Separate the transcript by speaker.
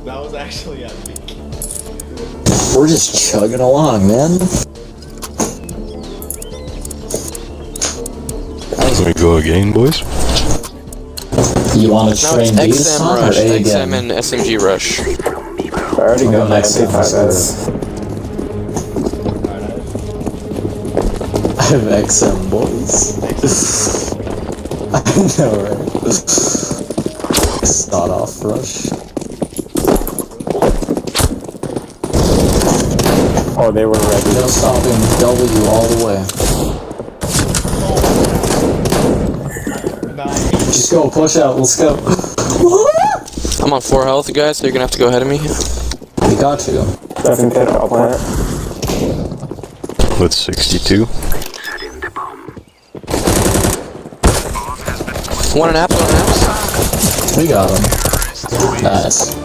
Speaker 1: That was actually epic.
Speaker 2: We're just chugging along, man.
Speaker 3: Here we go again, boys.
Speaker 2: You want to
Speaker 4: Now it's
Speaker 2: train B this
Speaker 4: XM
Speaker 2: time or
Speaker 4: rush,
Speaker 2: A
Speaker 4: XM
Speaker 2: again?
Speaker 4: and SMG rush.
Speaker 5: I already got my
Speaker 2: XM,
Speaker 5: C5s.
Speaker 2: I have XM, boys. I know, right? Start off rush.
Speaker 5: Oh, they were ready.
Speaker 2: No stopping W all the way.
Speaker 1: Nice.
Speaker 2: Just go, push out, let's go.
Speaker 4: I'm on 4 health, guys, so you're gonna have to go ahead of me.
Speaker 2: We got you.
Speaker 5: Doesn't hit, I'll plant.
Speaker 3: With 62.
Speaker 4: 1 and apps, 1 and apps.
Speaker 2: We got him. Nice.